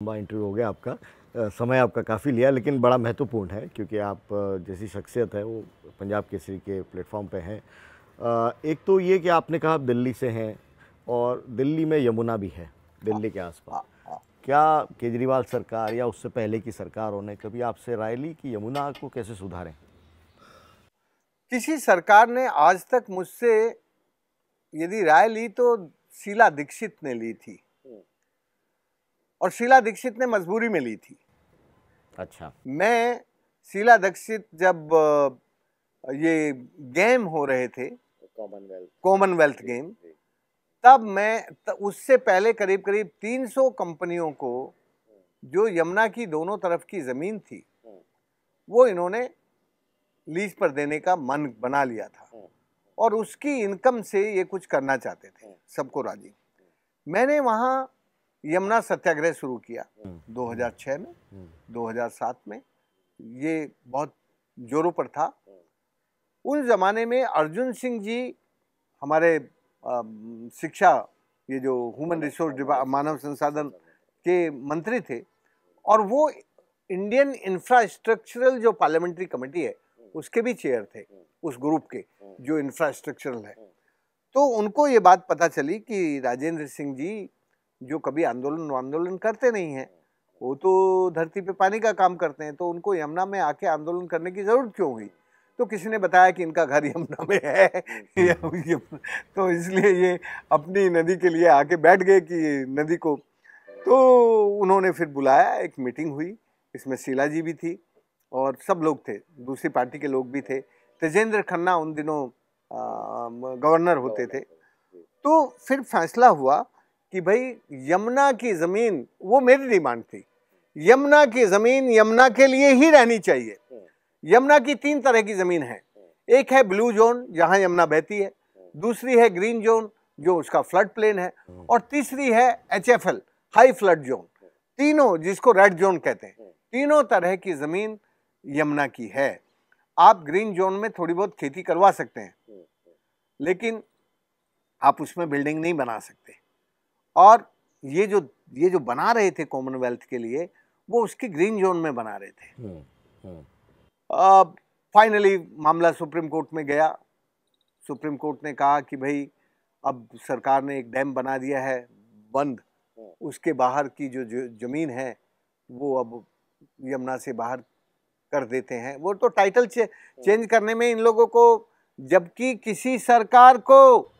लंबा इंटरव्यू हो गया आपका। समय आपका काफ़ी लिया, लेकिन बड़ा महत्वपूर्ण है क्योंकि आप जैसी शख्सियत है वो पंजाब केसरी के प्लेटफॉर्म पे हैं। एक तो ये कि आपने कहा आप दिल्ली से हैं और दिल्ली में यमुना भी है, दिल्ली के आसपास। क्या केजरीवाल सरकार या उससे पहले की सरकारों ने कभी आपसे राय ली कि यमुना को कैसे सुधारें? किसी सरकार ने आज तक मुझसे यदि राय ली तो शीला दीक्षित ने ली थी, और शीला दीक्षित ने मजबूरी में ली थी। अच्छा। मैं शीला दीक्षित जब ये गेम हो रहे थे, कॉमनवेल्थ गेम, तब मैं उससे पहले करीब करीब 300 कंपनियों को जो यमुना की दोनों तरफ की जमीन थी वो इन्होंने लीज पर देने का मन बना लिया था, और उसकी इनकम से ये कुछ करना चाहते थे, सबको राजी। मैंने वहाँ यमुना सत्याग्रह शुरू किया 2006 में, 2007 में, ये बहुत जोरों पर था। उस जमाने में अर्जुन सिंह जी हमारे शिक्षा, ये जो ह्यूमन रिसोर्स मानव संसाधन के मंत्री थे, और वो इंडियन इंफ्रास्ट्रक्चरल जो पार्लियामेंट्री कमेटी है उसके भी चेयर थे, उस ग्रुप के जो इंफ्रास्ट्रक्चरल है। तो उनको ये बात पता चली कि राजेंद्र सिंह जी जो कभी आंदोलन करते नहीं हैं, वो तो धरती पे पानी का काम करते हैं, तो उनको यमुना में आके आंदोलन करने की जरूरत क्यों हुई? तो किसी ने बताया कि इनका घर यमुना में है तो इसलिए ये अपनी नदी के लिए आके बैठ गए कि नदी को। तो उन्होंने फिर बुलाया, एक मीटिंग हुई, इसमें शीला जी भी थी और सब लोग थे, दूसरी पार्टी के लोग भी थे। तेजेंद्र खन्ना उन दिनों गवर्नर होते थे। तो फिर फैसला हुआ कि भाई यमुना की ज़मीन, वो मेरी डिमांड थी, यमुना की ज़मीन यमुना के लिए ही रहनी चाहिए। यमुना की 3 तरह की ज़मीन है, एक है ब्लू जोन जहां यमुना बहती है, दूसरी है ग्रीन जोन जो उसका फ्लड प्लेन है, और तीसरी है HFL हाई फ्लड जोन, तीनों जिसको रेड जोन कहते हैं। तीनों तरह की ज़मीन यमुना की है। आप ग्रीन जोन में थोड़ी बहुत खेती करवा सकते हैं, लेकिन आप उसमें बिल्डिंग नहीं बना सकते। और ये जो बना रहे थे कॉमनवेल्थ के लिए, वो उसकी ग्रीन जोन में बना रहे थे। फाइनली मामला सुप्रीम कोर्ट में गया। सुप्रीम कोर्ट ने कहा कि भाई अब सरकार ने एक डैम बना दिया है बंद, उसके बाहर की जो जमीन है वो अब यमुना से बाहर कर देते हैं। वो तो टाइटल चेंज करने में इन लोगों को, जबकि किसी सरकार को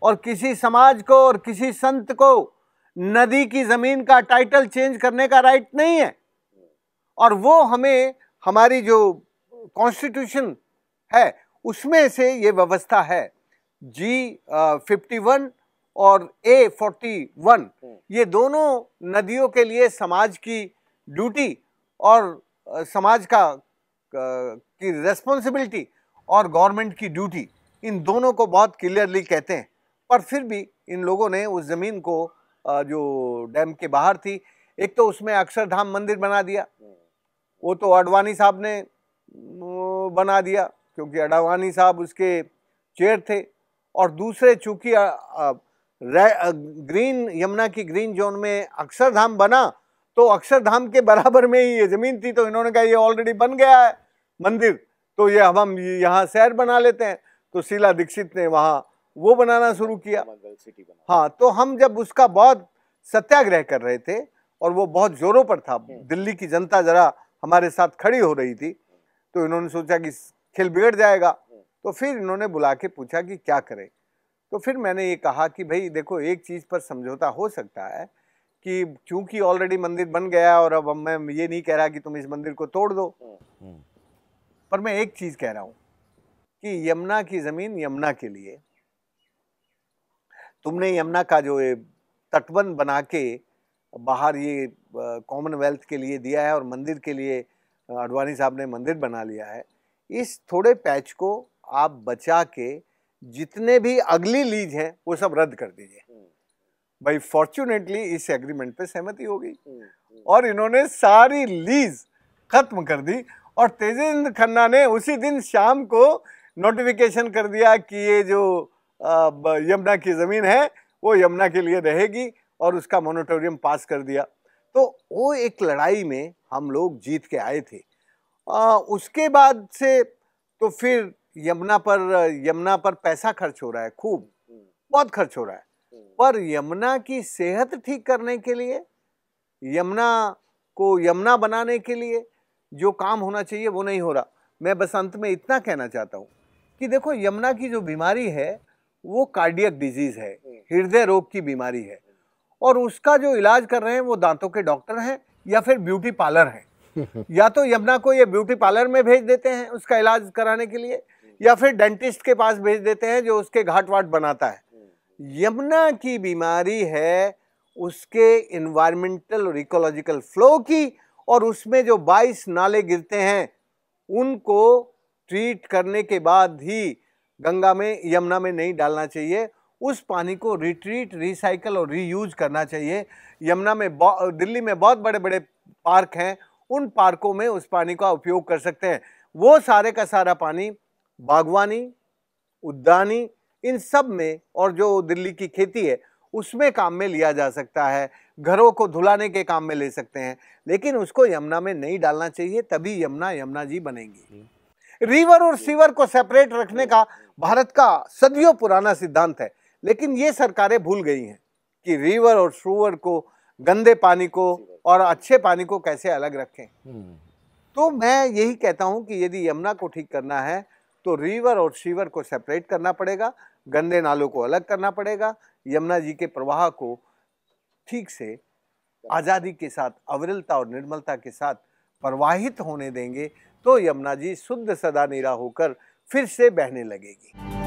और किसी समाज को और किसी संत को नदी की जमीन का टाइटल चेंज करने का राइट नहीं है। और वो हमें, हमारी जो कॉन्स्टिट्यूशन है उसमें से ये व्यवस्था है, G51 और A41, ये दोनों नदियों के लिए समाज की ड्यूटी और समाज की रेस्पॉन्सिबिलिटी और गवर्नमेंट की ड्यूटी, इन दोनों को बहुत क्लियरली कहते हैं। पर फिर भी इन लोगों ने उस ज़मीन को जो डैम के बाहर थी, एक तो उसमें अक्षरधाम मंदिर बना दिया, वो तो अडवाणी साहब ने बना दिया क्योंकि अडवाणी साहब उसके चेयर थे, और दूसरे चूंकि ग्रीन यमुना की ग्रीन जोन में अक्षरधाम बना, तो अक्षरधाम के बराबर में ही ये जमीन थी, तो इन्होंने कहा ये ऑलरेडी बन गया है मंदिर, तो ये हम यहाँ शहर बना लेते हैं। तो शीला दीक्षित ने वहाँ वो बनाना शुरू किया। हाँ, तो हम जब उसका बहुत सत्याग्रह कर रहे थे और वो बहुत जोरों पर था, दिल्ली की जनता जरा हमारे साथ खड़ी हो रही थी, तो इन्होंने सोचा कि खेल बिगड़ जाएगा, तो फिर इन्होंने बुला के पूछा कि क्या करें। तो फिर मैंने ये कहा कि भाई देखो, एक चीज़ पर समझौता हो सकता है कि क्योंकि ऑलरेडी मंदिर बन गया और अब मैं ये नहीं कह रहा कि तुम इस मंदिर को तोड़ दो, पर मैं एक चीज़ कह रहा हूँ कि यमुना की ज़मीन यमुना के लिए, तुमने यमुना का जो तटबंध बना के बाहर ये कॉमनवेल्थ के लिए दिया है और मंदिर के लिए अडवाणी साहब ने मंदिर बना लिया है, इस थोड़े पैच को आप बचा के जितने भी अगली लीज है वो सब रद्द कर दीजिए। भाई फॉर्चुनेटली इस एग्रीमेंट पे सहमति हो गई और इन्होंने सारी लीज खत्म कर दी, और तेजेंद्र खन्ना ने उसी दिन शाम को नोटिफिकेशन कर दिया कि ये जो यमुना की ज़मीन है वो यमुना के लिए रहेगी, और उसका मोनिटोरियम पास कर दिया। तो वो एक लड़ाई में हम लोग जीत के आए थे। उसके बाद से तो फिर यमुना पर पैसा खर्च हो रहा है, खूब बहुत खर्च हो रहा है, पर यमुना की सेहत ठीक करने के लिए, यमुना को यमुना बनाने के लिए जो काम होना चाहिए वो नहीं हो रहा। मैं बस अंत में इतना कहना चाहता हूँ कि देखो, यमुना की जो बीमारी है वो कार्डियक डिजीज है, हृदय रोग की बीमारी है, और उसका जो इलाज कर रहे हैं वो दांतों के डॉक्टर हैं या फिर ब्यूटी पार्लर हैं। या तो यमुना को ये ब्यूटी पार्लर में भेज देते हैं उसका इलाज कराने के लिए, या फिर डेंटिस्ट के पास भेज देते हैं जो उसके घाट वाट बनाता है। यमुना की बीमारी है उसके इन्वायरमेंटल और इकोलॉजिकल फ्लो की, और उसमें जो 22 नाले गिरते हैं उनको ट्रीट करने के बाद ही गंगा में, यमुना में नहीं डालना चाहिए। उस पानी को रिट्रीट, रिसाइकल और रीयूज करना चाहिए। यमुना में, दिल्ली में बहुत बड़े बड़े पार्क हैं, उन पार्कों में उस पानी का उपयोग कर सकते हैं। वो सारे का सारा पानी बागवानी, उद्यानी, इन सब में, और जो दिल्ली की खेती है उसमें काम में लिया जा सकता है, घरों को धुलाने के काम में ले सकते हैं, लेकिन उसको यमुना में नहीं डालना चाहिए, तभी यमुना यमुना जी बनेंगी। रिवर और सीवर को सेपरेट रखने का भारत का सदियों पुराना सिद्धांत है, लेकिन ये सरकारें भूल गई हैं कि रिवर और सीवर को, गंदे पानी को और अच्छे पानी को कैसे अलग रखें। तो मैं यही कहता हूं कि यदि यमुना को ठीक करना है तो रिवर और सीवर को सेपरेट करना पड़ेगा, गंदे नालों को अलग करना पड़ेगा, यमुना जी के प्रवाह को ठीक से आज़ादी के साथ, अविरलता और निर्मलता के साथ प्रवाहित होने देंगे तो यमुना जी शुद्ध सदा नीरा होकर फिर से बहने लगेगी।